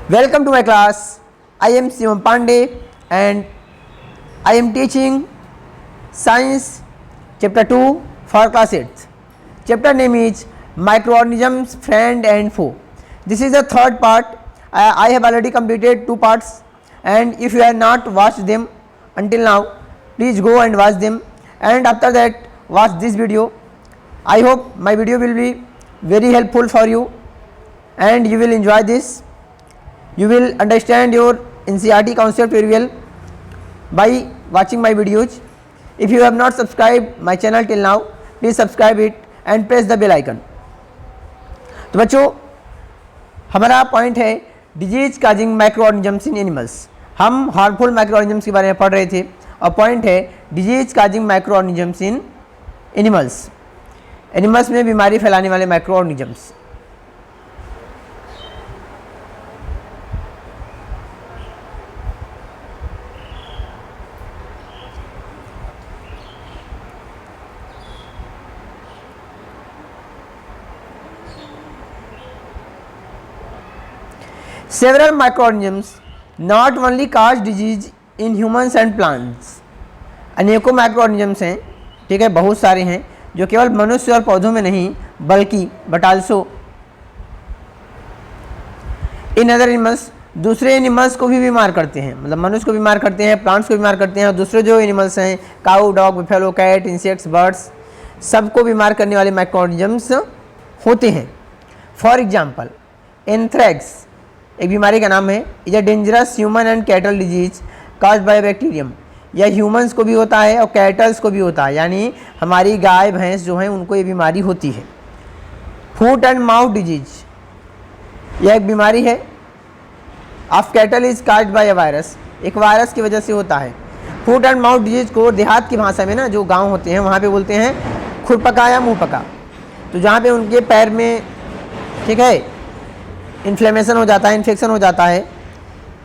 Welcome to my class. I am Shivam Pandey and I am teaching Science Chapter 2 for class 8th. Chapter name is Microorganisms Friend and Foe. This is the third part. I have already completed 2 parts, and if you have not watched them until now, please go and watch them, and after that watch this video. I hope my video will be very helpful for you and you will enjoy this. You will understand your NCERT concept very well by watching my videos. If you have not subscribed my channel till now, please subscribe it and press the bell icon. तो बच्चों, हमारा point है disease causing micro organisms in animals. हम harmful micro organisms के बारे में पढ़ रहे थे और पॉइंट है disease causing micro organisms in animals. Animals में बीमारी फैलाने वाले micro organisms. Several microorganisms not only cause disease in humans and plants. अनेकों माइक्रोऑर्गेनिजम्स हैं, ठीक है, बहुत सारे हैं जो केवल मनुष्य और पौधों में नहीं बल्कि but also in other animals, दूसरे एनिमल्स को भी बीमार करते हैं. मतलब मनुष्य को बीमार करते हैं, प्लांट्स को बीमार करते हैं और दूसरे जो एनिमल्स हैं cow, dog, buffalo, cat, insects, birds, सबको बीमार करने वाले माइक्रोऑर्गेनिजम्स होते हैं. फॉर एग्जाम्पल एंथ्रैक्स एक बीमारी का नाम है. Is a dangerous human and cattle disease caused by bacterium. यह ह्यूमंस को भी होता है और कैटल्स को भी होता है, यानी हमारी गाय भैंस जो हैं उनको ये बीमारी होती है. फूट एंड माउथ डिजीज यह एक बीमारी है. Of cattle is caused by a virus. एक वायरस की वजह से होता है. फूट एंड माउथ डिजीज को देहात की भाषा में ना, जो गाँव होते हैं वहाँ पर बोलते हैं खुरपका या मुँह पका. तो जहाँ पर उनके पैर में, ठीक है, इन्फ्लेमेशन हो जाता है, इन्फेक्शन हो जाता है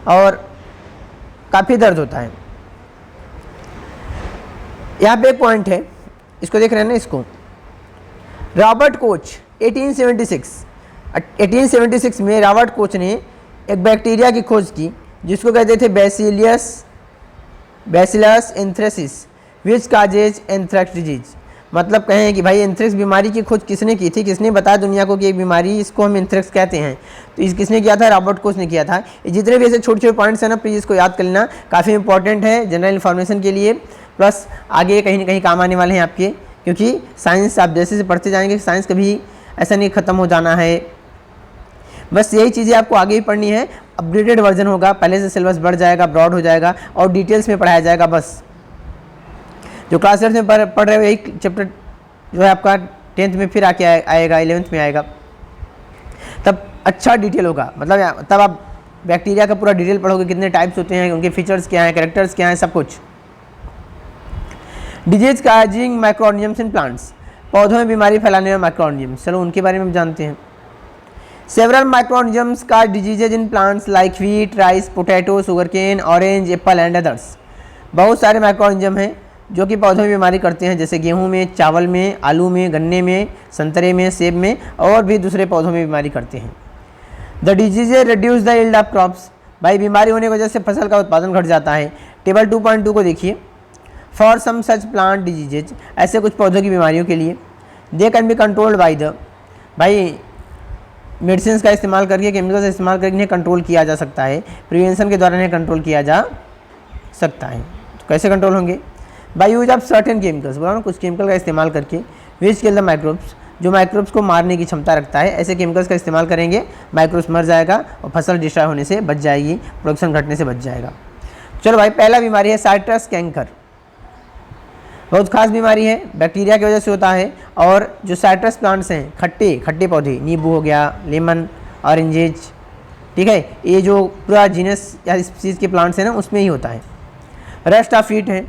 और काफ़ी दर्द होता है. यहाँ पे एक पॉइंट है, इसको देख रहे हैं ना, इसको रॉबर्ट कोच 1876 में रॉबर्ट कोच ने एक बैक्टीरिया की खोज की जिसको कहते थे बैसिलस एंथ्रेसिस विच काजेज एंथ्रैक्स डिजीज. मतलब कहें कि भाई एंथ्रेक्स बीमारी की खोज किसने की थी, किसने बताया दुनिया को कि एक बीमारी, इसको हम एंथ्रेक्स कहते हैं. तो इस किसने किया था? रॉबर्ट कोच ने किया था. जितने भी ऐसे छोटे छोटे पॉइंट्स हैं ना, प्लीज़ इसको याद कर लेना, काफ़ी इंपॉर्टेंट है जनरल इन्फॉर्मेशन के लिए, प्लस आगे कहीं ना कहीं काम आने वाले हैं आपके, क्योंकि साइंस आप जैसे से पढ़ते जाएंगे, साइंस कभी ऐसा नहीं ख़त्म हो जाना है. बस यही चीज़ें आपको आगे ही पढ़नी है. अपग्रेडेड वर्जन होगा, पहले से सिलेबस बढ़ जाएगा, ब्रॉड हो जाएगा और डिटेल्स में पढ़ाया जाएगा. बस जो क्लास 8 में पढ़ रहे हो यही चैप्टर जो है आपका 10th में फिर आके आएगा, 11th में आएगा, तब अच्छा डिटेल होगा. मतलब तब आप बैक्टीरिया का पूरा डिटेल पढ़ोगे, कितने टाइप्स होते हैं, उनके फीचर्स क्या हैं, कैरेक्टर्स क्या हैं, सब कुछ. Disease causing microorganisms in plants. पौधों में बीमारी फैलाने वाले माइक्रोऑर्गेनिजम्स, चलो उनके बारे में हम जानते हैं. Several microorganisms cause diseases in plants like wheat, rice, potato, sugarcane, orange, apple and others. बहुत सारे माइक्रोऑर्गेनिजम हैं जो कि पौधों में बीमारी करते हैं, जैसे गेहूं में, चावल में, आलू में, गन्ने में, संतरे में, सेब में और भी दूसरे पौधों में बीमारी करते हैं. The disease reduce the yield of crops. भाई बीमारी होने की वजह से फसल का उत्पादन घट जाता है. टेबल 2.2 को देखिए. For some such plant diseases, ऐसे कुछ पौधों की बीमारियों के लिए, they can be controlled by the, भाई मेडिसिन का इस्तेमाल करके, केमिकल्स का इस्तेमाल करके इन्हें कंट्रोल किया जा सकता है. प्रिवेंशन के द्वारा इन्हें कंट्रोल किया जा सकता है. तो कैसे कंट्रोल होंगे? By use of certain chemicals, बोला ना, कुछ केमिकल का इस्तेमाल करके, विच किल द माइक्रोब्स, जो माइक्रोब्स को मारने की क्षमता रखता है. ऐसे केमिकल्स का इस्तेमाल करेंगे, माइक्रोब्स मर जाएगा और फसल डिस्ट्रॉय होने से बच जाएगी, प्रोडक्शन घटने से बच जाएगा. चलो भाई, पहला बीमारी है साइट्रस कैंकर. बहुत खास बीमारी है, बैक्टीरिया की वजह से होता है. और जो साइट्रस प्लांट्स हैं, खट्टे पौधे, नींबू हो गया, लेमन, ऑरेंजेज, ठीक है, ये जो पूरा जीनस या स्पीसीज के प्लांट्स हैं ना, उसमें ही होता है. रेस्ट ऑफ ईट है,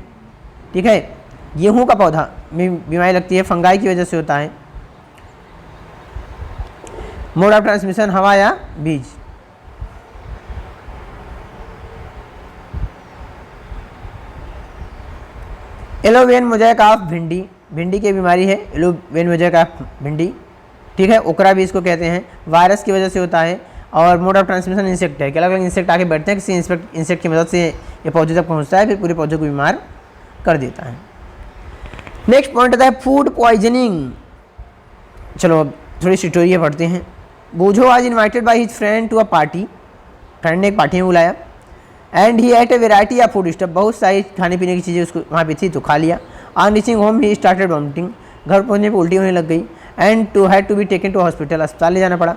ठीक है, गेहूं का पौधा में बीमारी लगती है, फंगाई की वजह से होता है. मोड ऑफ ट्रांसमिशन हवा या बीज. एलोवेन मोजाइक ऑफ भिंडी, भिंडी की बीमारी है एलोवेन मोजाइक ऑफ भिंडी, ठीक है, ओकरा भी इसको कहते हैं. वायरस की वजह से होता है और मोड ऑफ ट्रांसमिशन इंसेक्ट है कि अलग अलग इंसेक्ट आके बैठते हैं, किसी इंसेक्ट की मदद से ये पौधे तक पहुँचता है, फिर पूरे पौधे को बीमार कर देता है। नेक्स्ट पॉइंट आता है फूड पॉइजनिंग। चलो अब थोड़ी स्टोरी पढ़ते हैं। बूझो आज invited by his friend to a party, friend ने एक पार्टी में बुलाया, and he ate a variety of food stuff, बहुत सारी खाने पीने की चीज़ें उसको वहाँ पे थी तो खा लिया। On reaching home he started vomiting, घर पहुँचने पर उल्टी होने लग गई, and to had to be taken to hospital, अस्पताल ले जाना पड़ा।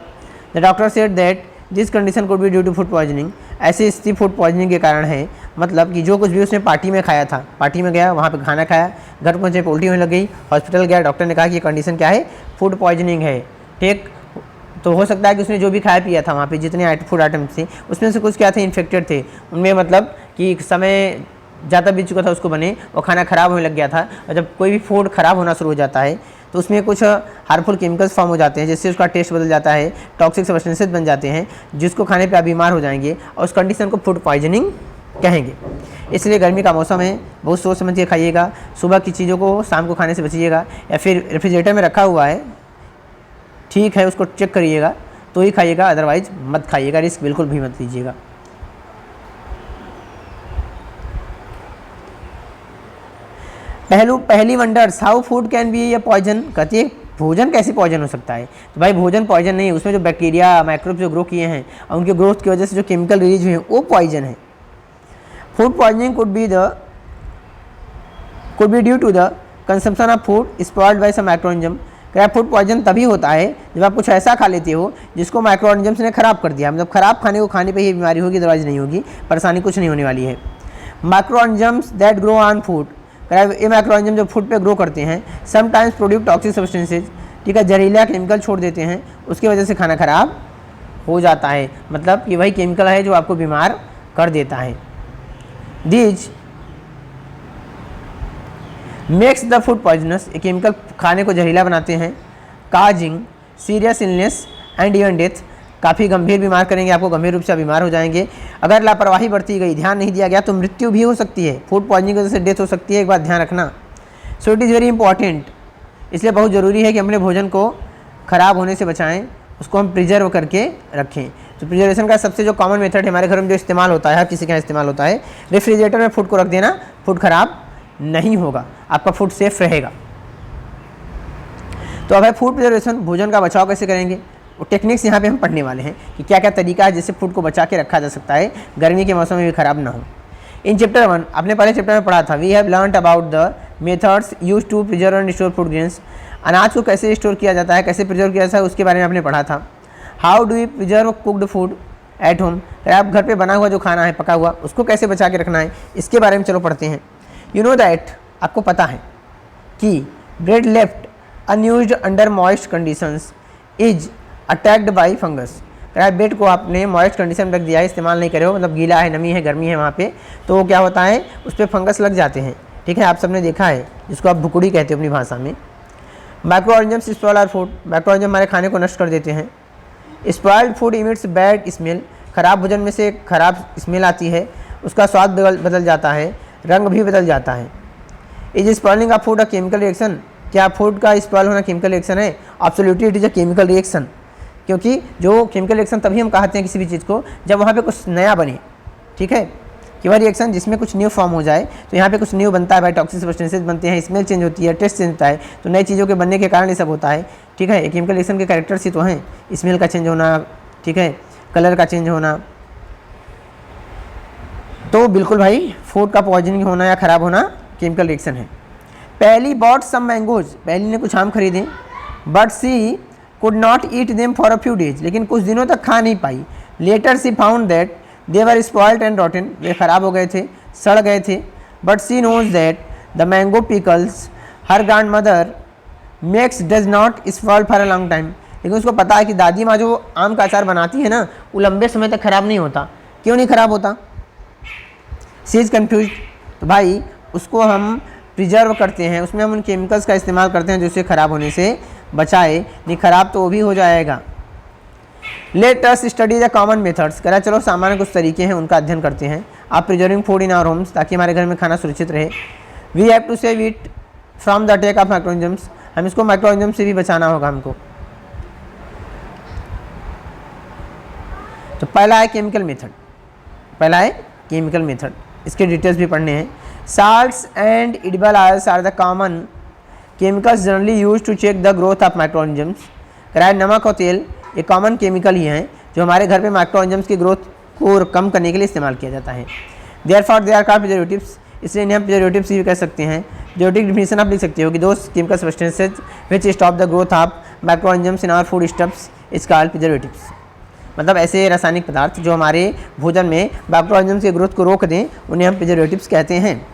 The doctor said that this condition could be due to food poisoning, ऐसी स्थिति फूड पॉइजनिंग के कारण है, मतलब कि जो कुछ भी उसने पार्टी में खाया था, पार्टी में गया वहाँ पे खाना खाया, घर पहुँचे पर उल्टी होने लग गई, हॉस्पिटल गया, डॉक्टर ने कहा कि ये कंडीशन क्या है, फूड पॉइजनिंग है। ठीक, तो हो सकता है कि उसने जो भी खाया पिया था वहाँ पे जितने फूड आइटम्स थे उसमें से कुछ क्या थे, इन्फेक्टेड थे, उनमें मतलब कि समय ज़्यादा बीत चुका था उसको बने और खाना ख़राब होने लग गया था। और जब कोई भी फूड ख़राब होना शुरू हो जाता है तो उसमें कुछ हार्मफुल केमिकल्स फॉर्म हो जाते हैं, जिससे उसका टेस्ट बदल जाता है, टॉक्सिक सब्सटेंसेस बन जाते हैं, जिसको खाने पे आप बीमार हो जाएंगे और उस कंडीशन को फूड पॉइजनिंग कहेंगे। इसलिए गर्मी का मौसम है, बहुत सोच समझ के खाइएगा, सुबह की चीज़ों को शाम को खाने से बचिएगा, या फिर रेफ्रिजरेटर में रखा हुआ है ठीक है उसको चेक करिएगा तो ही खाइएगा, अदरवाइज मत खाइएगा, रिस्क बिल्कुल भी मत लीजिएगा। Paheli wonders how food can be a poison, कहती है भोजन कैसे पॉइजन हो सकता है। तो भाई भोजन पॉइजन नहीं है, उसमें जो बैक्टीरिया माइक्रोब्स जो ग्रो किए हैं और उनके ग्रोथ की वजह से जो केमिकल रिलीज हुए हैं वो पॉइजन है। Food poisoning could be due to the consumption of food spoiled by some microorganism. क्या फूड पॉइजन तभी होता है जब आप कुछ ऐसा खा लेते हो जिसको माइक्रोऑर्गेनिज्म्स ने खराब कर दिया, मतलब खराब खाने को खाने पे ही बीमारी होगी, अदरवाइज नहीं होगी, परेशानी कुछ नहीं होने वाली है। माइक्रोऑर्गेनिज्म्स दैट ग्रो ऑन फूड, ये माइक्रोऑर्गेनिज्म जो फूड पे ग्रो करते हैं समटाइम्स प्रोड्यूस टॉक्सिक सब्सटेंसेज, ठीक है, जहरीला केमिकल छोड़ देते हैं, उसकी वजह से खाना खराब हो जाता है, मतलब ये वही केमिकल है जो आपको बीमार कर देता है। These makes the food poisonous, ये केमिकल खाने को जहरीला बनाते हैं, causing serious illness and even death, काफ़ी गंभीर बीमार करेंगे आपको, गंभीर रूप से बीमार हो जाएंगे। अगर लापरवाही बरती गई, ध्यान नहीं दिया गया तो मृत्यु भी हो सकती है, फूड पॉइजनिंग की वजह से डेथ हो सकती है, एक बात ध्यान रखना। So it is very important, इसलिए बहुत ज़रूरी है कि अपने भोजन को ख़राब होने से बचाएं, उसको हम प्रिजर्व करके रखें। तो प्रिजर्वेशन का सबसे जो कॉमन मेथड है हमारे घर में जो इस्तेमाल होता है, हर किसी के यहाँ इस्तेमाल होता है, रेफ्रिजरेटर में फूड को रख देना, फूड ख़राब नहीं होगा, आपका फूड सेफ रहेगा। तो अब है फूड प्रिजर्वेशन, भोजन का बचाव कैसे करेंगे, वो टेक्निक्स यहाँ पे हम पढ़ने वाले हैं कि क्या क्या तरीका है जिससे फूड को बचा के रखा जा सकता है, गर्मी के मौसम में भी खराब ना हो। इन चैप्टर 1 आपने पहले चैप्टर में पढ़ा था, we have learned about the methods use to preserve and store food grains, अनाज को कैसे स्टोर किया जाता है, कैसे प्रिजर्व किया जाता है, उसके बारे में आपने पढ़ा था। How do you preserve cooked food at home, अगर आप घर पे बना हुआ जो खाना है पका हुआ उसको कैसे बचा के रखना है, इसके बारे में चलो पढ़ते हैं। यू नो दैट, आपको पता है कि bread left unused under moist conditions is attacked by fungus, अगर ब्रेड को आपने मॉइस्ट कंडीशन में रख दिया है, इस्तेमाल नहीं करे हो, मतलब गीला है, नमी है, गर्मी है वहाँ पे, तो क्या होता है उस पर फंगस लग जाते हैं, ठीक है, आप सबने देखा है, जिसको आप भुकुड़ी कहते हो अपनी भाषा में। माइक्रोऑर्गेनिज्म्स स्पॉइल आवर फूड, माइक्रोऑर्गेनिज्म हमारे खाने को नष्ट कर देते हैं। Spoiled food emits bad smell, खराब भोजन में से खराब स्मेल आती है, उसका स्वाद बदल जाता है, रंग भी बदल जाता है। Is spoiling of food a chemical reaction, क्या फूड का स्पॉइल होना केमिकल रिएक्शन है? Absolutely it is a chemical reaction, क्योंकि जो केमिकल रिएक्शन तभी हम कहते हैं किसी भी चीज़ को जब वहाँ पे कुछ नया बने, ठीक है, कि वह रिएक्शन जिसमें कुछ न्यू फॉर्म हो जाए, तो यहाँ पे कुछ न्यू बनता है भाई, टॉक्सिक सब्सटेंसेस बनते हैं, स्मेल चेंज होती है, टेस्ट चेंज होता है, तो नई चीज़ों के बनने के कारण ये सब होता है, ठीक है। केमिकल रिएक्शन के कैरेक्टर्स ही तो हैं, स्मेल का चेंज होना, ठीक है, कलर का चेंज होना, तो बिल्कुल भाई फूड का पॉइजनिंग होना या ख़राब होना केमिकल रिएक्शन है। पहली बॉट सम मैंगोज, पहली ने कुछ आम खरीदे, but she could not eat them for a few days, लेकिन कुछ दिनों तक खा नहीं पाई। Later she found that they were spoiled and rotten, वे ख़राब हो गए थे, सड़ गए थे। But she knows that the mango pickles her grand mother makes does not spoil for a long time, लेकिन उसको पता है कि दादी माँ जो आम का अचार बनाती है ना, वो लंबे समय तक ख़राब नहीं होता। क्यों नहीं ख़राब होता? सी इज़ कन्फ्यूज, तो भाई उसको हम प्रिजर्व करते हैं, उसमें हम उन केमिकल्स का इस्तेमाल करते हैं जो उसे ख़राब होने से बचाए, नहीं ख़राब तो वो भी हो जाएगा। Let us study the common methods, कह रहा चलो सामान्य कुछ तरीके हैं उनका अध्ययन करते हैं। आप preserving food in our homes, ताकि हमारे घर में खाना सुरक्षित रहे। We have to save it from the attack of microorganisms, हम इसको माइक्रोऑर्गेनिज्म से भी बचाना होगा हमको। तो पहला है केमिकल मेथड, पहला है केमिकल मेथड, इसके डिटेल्स भी पढ़ने हैं। Salts and edible oils are the common chemicals generally use to check the growth of microorganisms. कराए नमक और तेल ये कॉमन केमिकल ही हैं जो हमारे घर पे माइक्रोऑर्गेनिजम्स की ग्रोथ को कम करने के लिए इस्तेमाल किया जाता है। Therefore they are called preservatives, इसलिए इन्हें हम प्रिजर्वेटिव्स भी कह सकते हैं। प्रिजर्वेटिव डिफिनेशन आप लिख सकते हो कि those chemical substances which stop the growth of microorganisms in our food stuffs is called preservatives. मतलब ऐसे रासायनिक पदार्थ जो हमारे भोजन में माइक्रोऑर्गेनिजम्स की ग्रोथ को रोक दें उन्हें हम प्रिजर्वेटिव्स कहते हैं।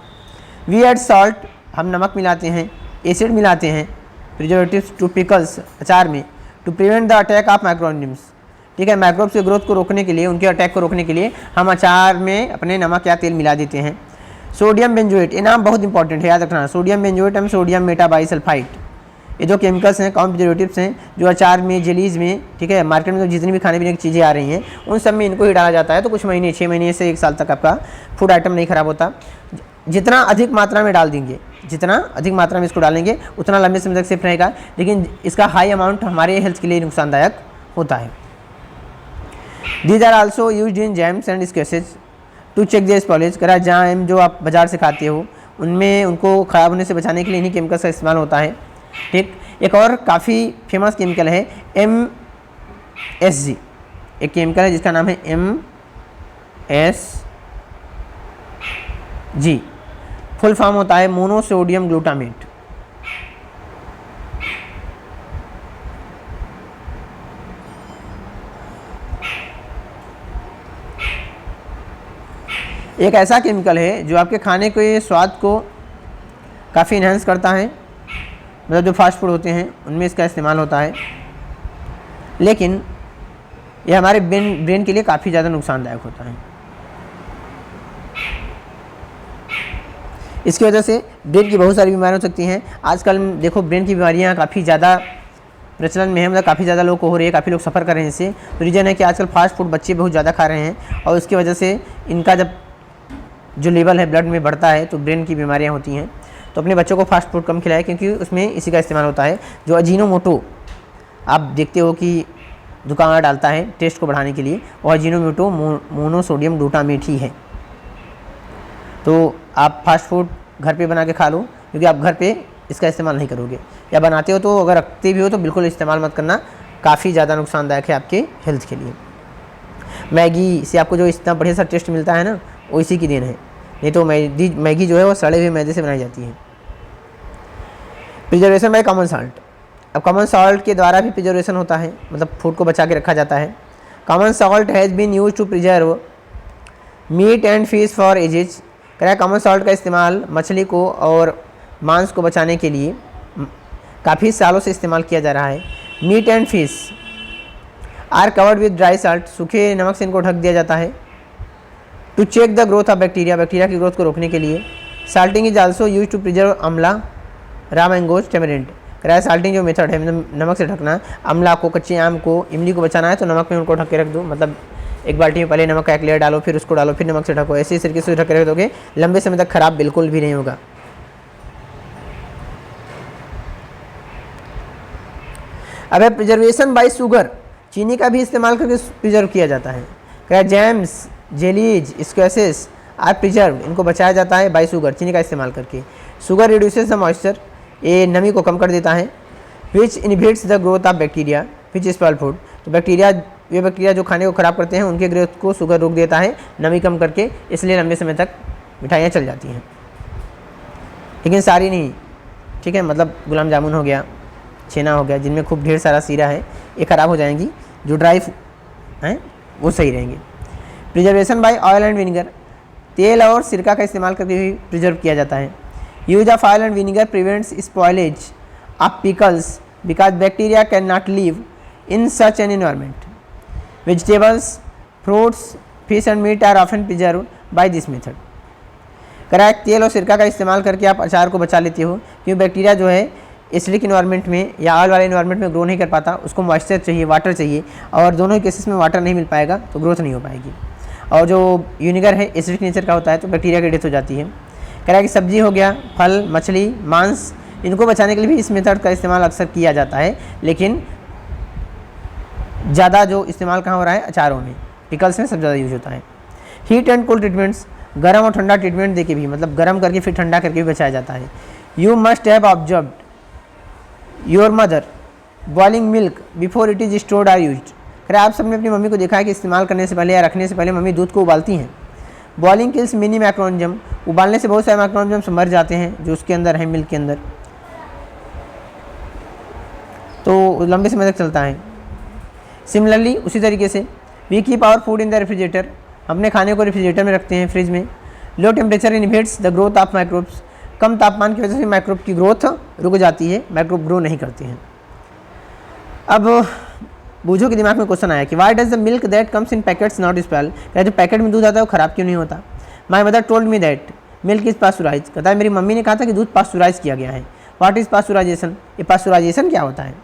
वी एड सॉल्ट, हम नमक मिलाते हैं, एसिड मिलाते हैं, प्रिजर्वेटिव्स टू पिकल्स, अचार में, to prevent the attack of microorganisms. ठीक है, माइक्रोब्स की ग्रोथ को रोकने के लिए, उनके अटैक को रोकने के लिए हम अचार में अपने नमक या तेल मिला देते हैं। सोडियम बेंजोएट, ये नाम बहुत इंपॉर्टेंट है, याद रखना। सोडियम बेंजोएट हम सोडियम मेटाबाइसल्फाइड, ये जो केमिकल्स हैं, कॉमन प्रिजर्वेटिव्स हैं जो अचार में, जेलीज में, ठीक है, मार्केट में तो जितनी भी खाने पीने की चीज़ें आ रही हैं उन सब में इनको ही डाला जाता है। तो कुछ महीने, 6 महीने से 1 साल तक आपका फूड आइटम नहीं खराब होता। जितना अधिक मात्रा में डाल देंगे, जितना अधिक मात्रा में इसको डालेंगे उतना लंबे समय तक सेफ रहेगा, लेकिन इसका हाई अमाउंट हमारे हेल्थ के लिए नुकसानदायक होता है। These are also used in jams and squashes to check the spoilage. करा जैम जो आप बाज़ार से खाते हो उनमें उनको ख़राब होने से बचाने के लिए इन्हीं केमिकल्स का इस्तेमाल होता है। ठीक, एक और काफ़ी फेमस केमिकल है MSG, एक केमिकल है जिसका नाम है MSG, फुल फॉर्म होता है मोनोसोडियम ग्लूटामेट। एक ऐसा केमिकल है जो आपके खाने के स्वाद को काफ़ी इन्हेंस करता है, मतलब जो फास्ट फूड होते हैं उनमें इसका इस्तेमाल होता है, लेकिन ये हमारे ब्रेन के लिए काफ़ी ज़्यादा नुकसानदायक होता है। इसकी वजह से ब्रेन की बहुत सारी बीमारियाँ हो सकती हैं। आजकल देखो ब्रेन की बीमारियाँ काफ़ी ज़्यादा प्रचलन में है, मतलब काफ़ी ज़्यादा लोग को हो रही है, काफ़ी लोग सफ़र कर रहे हैं इससे। तो रीज़न है कि आजकल फास्ट फूड बच्चे बहुत ज़्यादा खा रहे हैं और उसकी वजह से इनका जब जो लेवल है ब्लड में बढ़ता है तो ब्रेन की बीमारियाँ होती हैं। तो अपने बच्चों को फास्ट फूड कम खिलाएं क्योंकि उसमें इसी का इस्तेमाल होता है। जो अजीनोमोटो आप देखते हो कि दुकानदार डालता है टेस्ट को बढ़ाने के लिए, वो अजीनोमोटो मोनोसोडियम ग्लूटामेट ही है। तो आप फास्ट फूड घर पे बना के खा लो, क्योंकि आप घर पे इसका इस्तेमाल नहीं करोगे, या बनाते हो तो अगर रखते भी हो तो बिल्कुल इस्तेमाल मत करना, काफ़ी ज़्यादा नुकसानदायक है आपके हेल्थ के लिए। मैगी से आपको जो इतना बढ़िया सा टेस्ट मिलता है ना, वो इसी की देन है, नहीं तो मैगी जो है वो सड़े हुए मैदे से बनाई जाती है। प्रिजर्वेशन बाय कॉमन सॉल्ट, अब कॉमन सॉल्ट के द्वारा भी प्रिजर्वेशन होता है, मतलब फूड को बचा के रखा जाता है। Common salt has been use to preserve meat and fish for ages. करें कॉमन सॉल्ट का इस्तेमाल मछली को और मांस को बचाने के लिए काफ़ी सालों से इस्तेमाल किया जा रहा है। Meat and fish are covered with dry salt, सूखे नमक से इनको ढक दिया जाता है। To check the growth of bacteria, bacteria की ग्रोथ को रोकने के लिए। Salting is also use to preserve amla, raw mangoes, tamarind. कराया साल्टिंग जो मेथड है, मतलब नमक से ढकना, अमला को, कच्चे आम को, इमली को बचाना है तो नमक में उनको ढक के रख दो, मतलब एक बाल्टी में पहले नमक का एक लेयर डालो, फिर उसको डालो, फिर नमक से ढको, ऐसे तरीके से ढक के रख दोगे, लंबे समय तक खराब बिल्कुल भी नहीं होगा। अब है प्रिजर्वेशन बाय शुगर, चीनी का भी इस्तेमाल करके प्रिजर्व किया जाता है। क्या जैम्स, जेलीज, स्क्वैसेस आर प्रिजर्व, इनको बचाया जाता है बाय शुगर, चीनी का इस्तेमाल करके। शुगर रिड्यूसेस द मॉइस्चर, ये नमी को कम कर देता है। Which inhibits the growth of bacteria which spoil food, तो बैक्टीरिया, ये बैक्टीरिया जो खाने को ख़राब करते हैं उनके ग्रोथ को शुगर रोक देता है नमी कम करके, इसलिए लंबे समय तक मिठाइयाँ चल जाती हैं, लेकिन सारी नहीं। ठीक है, मतलब गुलाब जामुन हो गया, छेना हो गया, जिनमें खूब ढेर सारा सीरा है, ये ख़राब हो जाएंगी। जो ड्राई हैं वो सही रहेंगे। Preservation by oil and vinegar, तेल और सिरका का इस्तेमाल करके भी प्रिजर्व किया जाता है। Use of oil and vinegar prevents spoilage of pickles because bacteria can not live in such an environment. Vegetables, fruits, fish and meat are often preserve by this method. कराए तेल और सिरका का इस्तेमाल करके आप अचार को बचा लेते हो, क्योंकि बैक्टीरिया जो है एसिडिक इन्वायरमेंट में या ऑयल वाले इन्वायरमेंट में ग्रो नहीं कर पाता, उसको मॉइस्चर चाहिए, वाटर चाहिए, और दोनों ही केसेस में वाटर नहीं मिल पाएगा तो ग्रोथ नहीं हो पाएगी। और जो विनीगर है एसिडिक नेचर का होता है तो बैक्टीरिया की डेथ हो जाती है। कह रहा है कि सब्जी हो गया, फल, मछली, मांस, इनको बचाने के लिए भी इस मेथड का इस्तेमाल अक्सर किया जाता है, लेकिन ज़्यादा जो इस्तेमाल कहाँ हो रहा है, अचारों में। पिकल्स में सबसे ज़्यादा यूज होता है। हीट एंड कोल्ड ट्रीटमेंट्स, गर्म और ठंडा ट्रीटमेंट देके भी, मतलब गर्म करके फिर ठंडा करके भी बचाया जाता है। You must have observed your mother boiling milk before it is stored or used. अगर आप सबने अपनी मम्मी को देखा है कि इस्तेमाल करने से पहले या रखने से पहले मम्मी दूध को उबालती हैं। बॉइलिंग किल्स मिनी माइक्रोऑर्गेनिज्म, उबालने से बहुत सारे माइक्रोऑर्गेनिज्म मर जाते हैं जो उसके अंदर है, मिल्क के अंदर, तो लंबे समय तक चलता है। सिमिलरली उसी तरीके से we keep our food in the refrigerator, अपने खाने को रेफ्रिजरेटर में रखते हैं, फ्रिज में। Low temperature inhibits the growth of microbes, कम तापमान की वजह से माइक्रोब की ग्रोथ रुक जाती है, माइक्रोब ग्रो नहीं करते हैं। अब बूझो के दिमाग में क्वेश्चन आया कि why does the milk that comes in packets not spell, क्या जो पैकेट में दूध आता है वो ख़राब क्यों नहीं होता। My mother told me that milk is pasteurise, कहता है मेरी मम्मी ने कहा था कि दूध पास्चुराइज किया गया है। व्हाट इज़ पास्चुराइजेशन, ये पास्चुराइजेशन क्या होता है।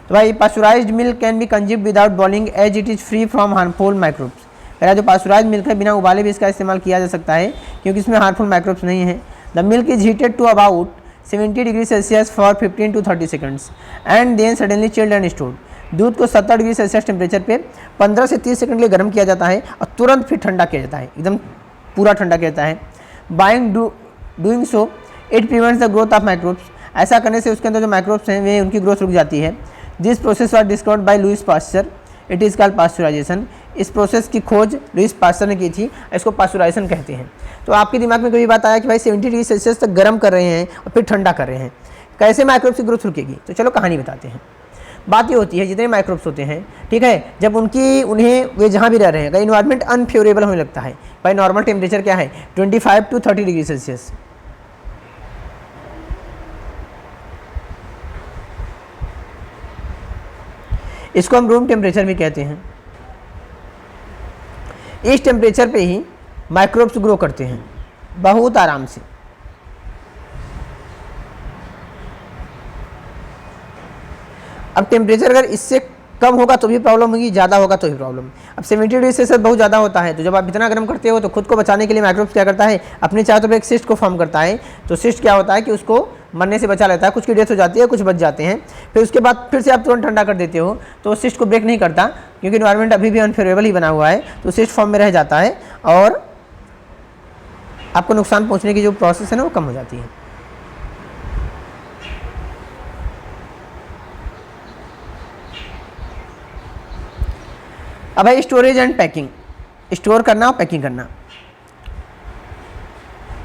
तो भाई pasteurised milk can be consumed without boiling as it is free from harmful microbes, कह जो पास्चुराइज मिल्क है बिना उबाले भी इसका इस्तेमाल किया जा सकता है क्योंकि इसमें हार्मफुल माइक्रोब्स नहीं है। The milk is heated to about 70 degree Celsius for 15 to 30 seconds and then suddenly chilled and stored, दूध को 70 डिग्री सेल्सियस टेम्परेचर पे 15 से 30 सेकंड के लिए गर्म किया जाता है और तुरंत फिर ठंडा किया जाता है, एकदम पूरा ठंडा किया जाता है। Buying doing so it prevents the growth of microbes, ऐसा करने से उसके अंदर जो माइक्रोब्स हैं वे उनकी ग्रोथ रुक जाती है। This process was discovered by Louis Pasteur, it is called pasteurisation. इस प्रोसेस की खोज लुइस पास्चर ने की थी, इसको पास्चुराइजेशन कहते हैं। तो आपके दिमाग में कभी बात आया कि भाई 70 डिग्री सेल्सियस तक गर्म कर रहे हैं और फिर ठंडा कर रहे हैं, कैसे माइक्रोब्स की ग्रोथ रुकेगी। तो चलो कहानी बताते हैं। बात ये होती है जितने माइक्रोब्स होते हैं, ठीक है, जब उन्हें वे जहाँ भी रह रहे हैं अगर इन्वायरमेंट अनफेवरेबल होने लगता है, भाई नॉर्मल टेम्परेचर क्या है 25 to 30 डिग्री सेल्सियस, इसको हम रूम टेम्परेचर भी कहते हैं। इस टेम्परेचर पे ही माइक्रोब्स ग्रो करते हैं बहुत आराम से। अब टेम्परेचर अगर इससे कम होगा तो भी प्रॉब्लम होगी, ज़्यादा होगा तो भी प्रॉब्लम। अब 70 डिग्री सेल्सियस बहुत ज़्यादा होता है, तो जब आप इतना गर्म करते हो तो खुद को बचाने के लिए माइक्रोब्स क्या करता है, अपने चारों तरफ एक सिस्ट को फॉर्म करता है। तो सिस्ट क्या होता है कि उसको मरने से बचा लेता है, कुछ की डेथ हो जाती है, कुछ बच जाते हैं। फिर उसके बाद फिर से आप तुरंत ठंडा कर देते हो तो सिस्ट को ब्रेक नहीं करता क्योंकि इन्वायरमेंट अभी भी अनफेवरेबल ही बना हुआ है, तो सिस्ट फॉर्म में रह जाता है और आपको नुकसान पहुँचने की जो प्रोसेस है ना वो कम हो जाती है। अब है स्टोरेज एंड पैकिंग, स्टोर करना और पैकिंग करना।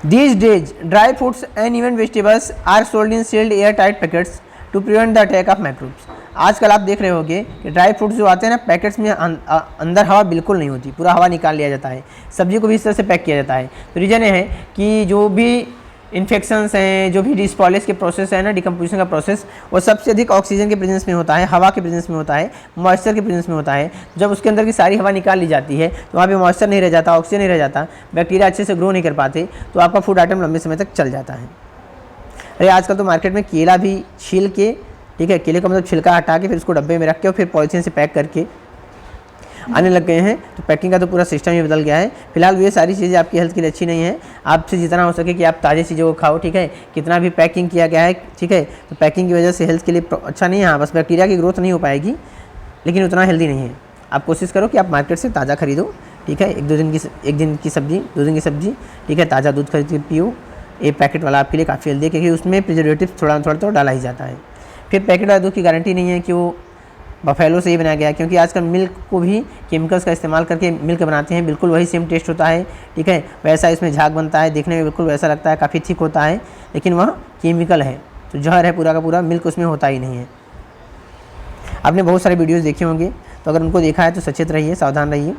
These days, dry fruits and even vegetables are sold in sealed air-tight packets to prevent the attack of microbes. आजकल आप देख रहे होंगे कि ड्राई फ्रूट्स जो आते हैं ना पैकेट्स में अंदर हवा बिल्कुल नहीं होती, पूरा हवा निकाल लिया जाता है। सब्जी को भी इस तरह से पैक किया जाता है। तो रीज़न ये है कि जो भी इन्फेक्शंस हैं, जो भी डिस्पॉलिश के प्रोसेस है ना, डिकम्पोजिशन का प्रोसेस, वो सबसे अधिक ऑक्सीजन के प्रेजेंस में होता है, हवा के प्रेजेंस में होता है, मॉइस्चर के प्रेजेंस में होता है। जब उसके अंदर की सारी हवा निकाल ली जाती है तो वहाँ पे मॉइस्चर नहीं रह जाता, ऑक्सीजन नहीं रह जाता, बैक्टीरिया अच्छे से ग्रो नहीं कर पाते, तो आपका फूड आइटम लंबे समय तक चल जाता है। अरे आजकल तो मार्केट में केला भी छील के, ठीक है, केले का मतलब छिलका हटा के फिर उसको डब्बे में रख के और फिर पॉलीथीन से पैक करके आने लग गए हैं। तो पैकिंग का तो पूरा सिस्टम ही बदल गया है। फिलहाल ये सारी चीज़ें आपकी हेल्थ के लिए अच्छी नहीं है। आपसे जितना हो सके कि आप ताज़ी चीज़ों को खाओ, ठीक है, कितना भी पैकिंग किया गया है, ठीक है, तो पैकिंग की वजह से हेल्थ के लिए अच्छा नहीं है। हाँ, बस बैक्टीरिया की ग्रोथ नहीं हो पाएगी, लेकिन उतना हेल्दी नहीं है। आप कोशिश करो कि आप मार्केट से ताज़ा खरीदो, ठीक है, एक दिन की सब्जी, 2 दिन की सब्जी, ठीक है, ताज़ा दूध खरीद के पियो। ये पैकेट वाला आपके लिए काफ़ी हेल्दी है क्योंकि उसमें प्रिजर्वेटिव थोड़ा तो डाला ही जाता है। फिर पैकेट वाला दूध की गारंटी नहीं है कि वो बफेलो से ही बनाया गया है, क्योंकि आजकल मिल्क को भी केमिकल्स का इस्तेमाल करके मिल्क बनाते हैं। बिल्कुल वही सेम टेस्ट होता है, ठीक है, वैसा इसमें झाग बनता है, देखने में बिल्कुल वैसा लगता है, काफ़ी थिक होता है, लेकिन वह केमिकल है, तो जहर है पूरा का पूरा, मिल्क उसमें होता ही नहीं है। आपने बहुत सारे वीडियोज़ देखे होंगे, तो अगर उनको देखा है तो सचेत रहिए, सावधान रहिए।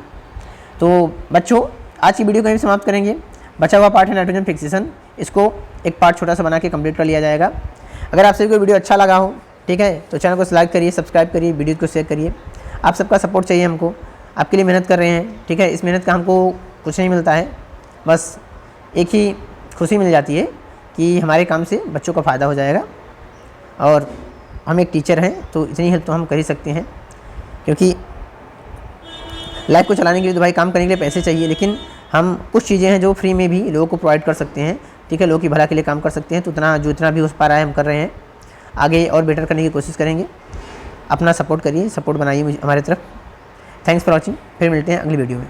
तो बच्चों, आज की वीडियो को यहीं समाप्त करेंगे। बचा हुआ पार्ट है नाइट्रोजन फिक्सेशन, इसको एक पार्ट छोटा सा बना के कंप्लीट कर लिया जाएगा। अगर आप सभी को वीडियो अच्छा लगा हो, ठीक है, तो चैनल को लाइक करिए, सब्सक्राइब करिए, वीडियो को शेयर करिए। आप सबका सपोर्ट चाहिए हमको, आपके लिए मेहनत कर रहे हैं, ठीक है। इस मेहनत का हमको कुछ नहीं मिलता है, बस एक ही खुशी मिल जाती है कि हमारे काम से बच्चों का फ़ायदा हो जाएगा। और हम एक टीचर हैं तो इतनी हेल्प तो हम कर ही सकते हैं, क्योंकि लाइफ को चलाने के लिए तो भाई काम करने के लिए पैसे चाहिए, लेकिन हम कुछ चीज़ें हैं जो फ्री में भी लोगों को प्रोवाइड कर सकते हैं, ठीक है, लोगों की भला के लिए काम कर सकते हैं। तो जितना भी हो पा रहा है हम कर रहे हैं, आगे और बेटर करने की कोशिश करेंगे। अपना सपोर्ट करिए, सपोर्ट बनाइए मुझे हमारे तरफ। थैंक्स फॉर वॉचिंग, फिर मिलते हैं अगली वीडियो में।